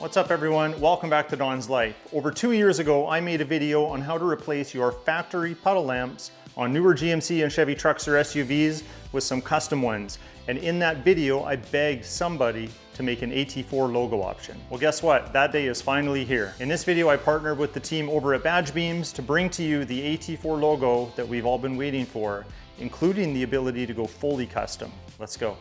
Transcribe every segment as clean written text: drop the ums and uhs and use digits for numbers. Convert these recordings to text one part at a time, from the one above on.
What's up everyone? Welcome back to Donslife. Over 2 years ago, I made a video on how to replace your factory puddle lamps on newer GMC and Chevy trucks or SUVs with some custom ones. And in that video, I begged somebody to make an AT4 logo option. Well, guess what? That day is finally here. In this video, I partnered with the team over at BadgeBeams to bring to you the AT4 logo that we've all been waiting for, including the ability to go fully custom. Let's go.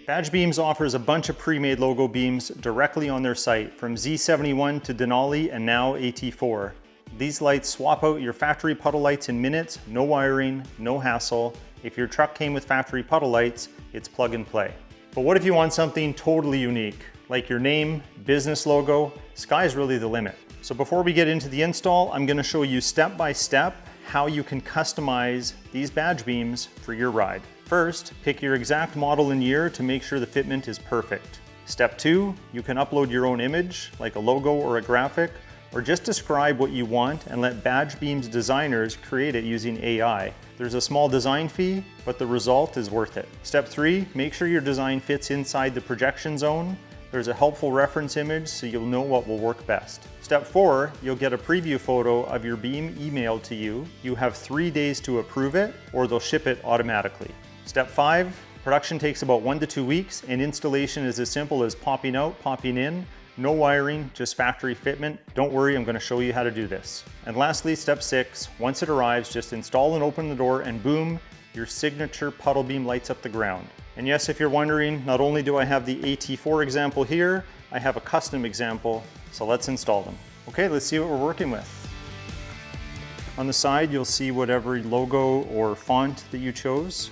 BadgeBeams offers a bunch of pre-made logo beams directly on their site, from Z71 to Denali and now AT4. These lights swap out your factory puddle lights in minutes, no wiring, no hassle. If your truck came with factory puddle lights, it's plug and play. But what if you want something totally unique, like your name, business logo? Sky's really the limit. So before we get into the install, I'm going to show you step by step how you can customize these BadgeBeams for your ride. First, pick your exact model and year to make sure the fitment is perfect. Step 2, you can upload your own image, like a logo or a graphic, or just describe what you want and let BadgeBeams designers create it using AI. There's a small design fee, but the result is worth it. Step 3, make sure your design fits inside the projection zone. There's a helpful reference image so you'll know what will work best. Step 4, you'll get a preview photo of your beam emailed to you. You have 3 days to approve it, or they'll ship it automatically. Step 5, production takes about 1 to 2 weeks, and installation is as simple as popping out, popping in, no wiring, just factory fitment. Don't worry, I'm going to show you how to do this. And lastly, step 6, once it arrives, just install and open the door, and boom, your signature puddle beam lights up the ground. And yes, if you're wondering, not only do I have the AT4 example here, I have a custom example, so let's install them. Okay, let's see what we're working with. On the side, you'll see whatever logo or font that you chose.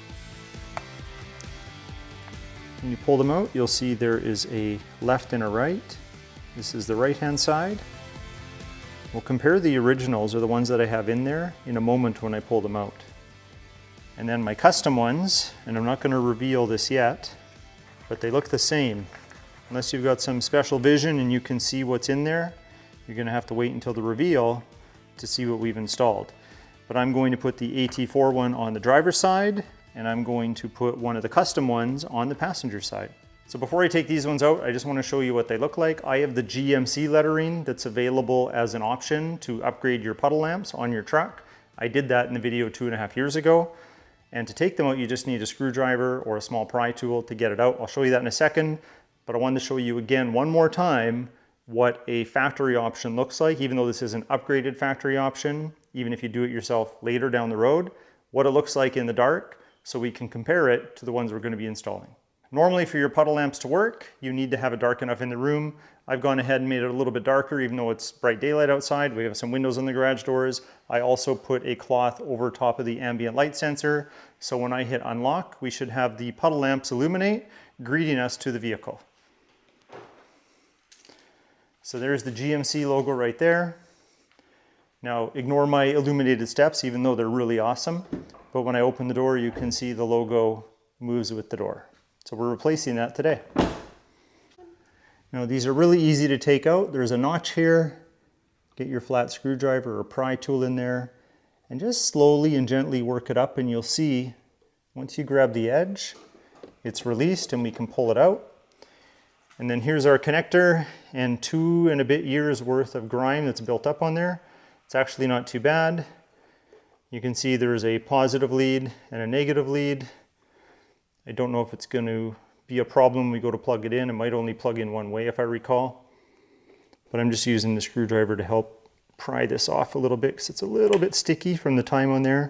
When you pull them out, you'll see there is a left and a right. This is the right-hand side. We'll compare the originals, or the ones that I have in there, in a moment when I pull them out. And then my custom ones, and I'm not going to reveal this yet, but they look the same. Unless you've got some special vision and you can see what's in there, you're going to have to wait until the reveal to see what we've installed. But I'm going to put the AT4 one on the driver's side, and I'm going to put one of the custom ones on the passenger side. So before I take these ones out, I just want to show you what they look like. I have the GMC lettering that's available as an option to upgrade your puddle lamps on your truck. I did that in the video 2.5 years ago. And to take them out, you just need a screwdriver or a small pry tool to get it out. I'll show you that in a second, but I wanted to show you again one more time what a factory option looks like, even though this is an upgraded factory option, even if you do it yourself later down the road, what it looks like in the dark, so we can compare it to the ones we're going to be installing. Normally for your puddle lamps to work, you need to have it dark enough in the room. I've gone ahead and made it a little bit darker, even though it's bright daylight outside. We have some windows on the garage doors. I also put a cloth over top of the ambient light sensor, so when I hit unlock, we should have the puddle lamps illuminate, greeting us to the vehicle. So there's the GMC logo right there. Now ignore my illuminated steps, even though they're really awesome. But when I open the door, you can see the logo moves with the door. So we're replacing that today. Now these are really easy to take out. There's a notch here. Get your flat screwdriver or pry tool in there and just slowly and gently work it up, and you'll see once you grab the edge, it's released and we can pull it out. And then here's our connector and 2 and a bit years worth of grime that's built up on there. It's actually not too bad. You can see there's a positive lead and a negative lead. I don't know if it's going to be a problem when we go to plug it in. It might only plug in one way if I recall. But I'm just using the screwdriver to help pry this off a little bit because it's a little bit sticky from the time on there.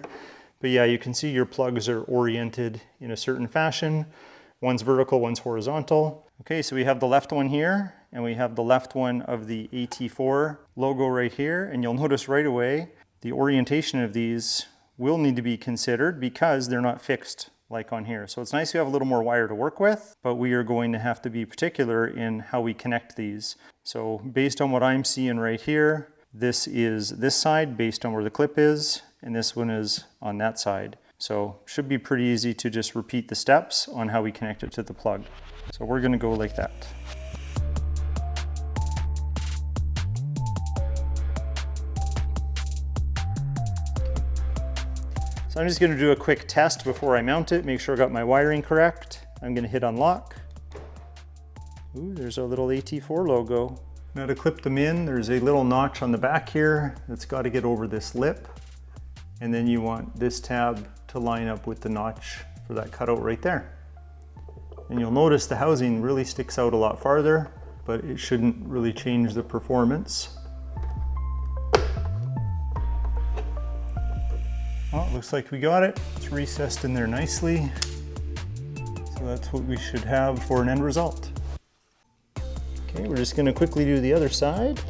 But yeah, you can see your plugs are oriented in a certain fashion. One's vertical, one's horizontal. Okay, so we have the left one here, and we have the left one of the AT4 logo right here. And you'll notice right away, the orientation of these will need to be considered because they're not fixed like on here. So it's nice to have a little more wire to work with, but we are going to have to be particular in how we connect these. So based on what I'm seeing right here, this is this side based on where the clip is, and this one is on that side. So should be pretty easy to just repeat the steps on how we connect it to the plug. So we're going to go like that. So I'm just gonna do a quick test before I mount it, make sure I got my wiring correct. I'm gonna hit unlock. Ooh, there's our little AT4 logo. Now to clip them in, there's a little notch on the back here that's got to get over this lip. And then you want this tab to line up with the notch for that cutout right there. And you'll notice the housing really sticks out a lot farther, but it shouldn't really change the performance. Well, it looks like we got it. It's recessed in there nicely. So that's what we should have for an end result. Okay, we're just going to quickly do the other side.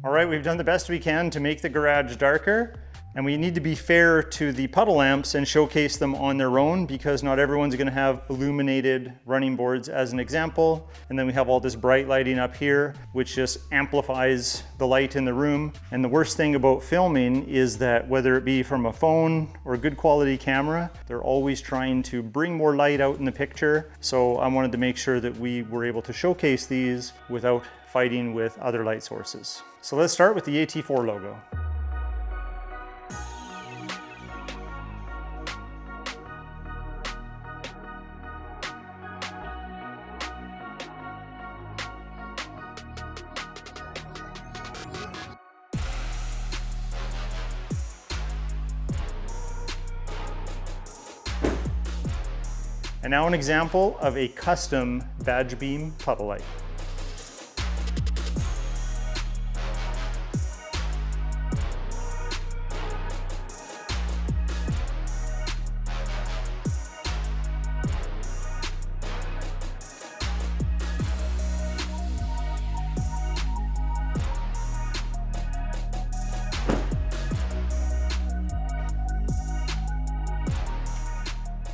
All right, we've done the best we can to make the garage darker. And we need to be fair to the Puddle lamps and showcase them on their own, because not everyone's gonna have illuminated running boards as an example. And then we have all this bright lighting up here, which just amplifies the light in the room. And the worst thing about filming is that whether it be from a phone or a good quality camera, they're always trying to bring more light out in the picture. So I wanted to make sure that we were able to showcase these without fighting with other light sources. So let's start with the AT4 logo. And now an example of a custom BadgeBeam puddle light.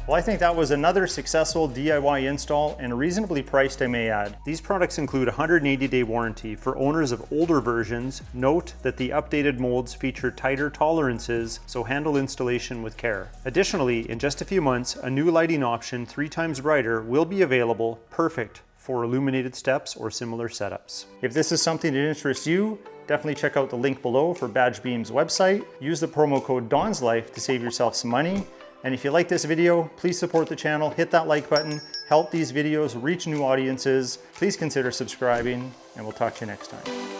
Well, I think that was another successful DIY install, and reasonably priced, I may add. These products include a 180-day warranty. For owners of older versions, note that the updated molds feature tighter tolerances, so handle installation with care. Additionally, in just a few months, a new lighting option 3 times brighter will be available, perfect for illuminated steps or similar setups. If this is something that interests you, definitely check out the link below for BadgeBeams' website. Use the promo code Donslife to save yourself some money. And if you like this video, please support the channel, hit that like button, help these videos reach new audiences. Please consider subscribing, and we'll talk to you next time.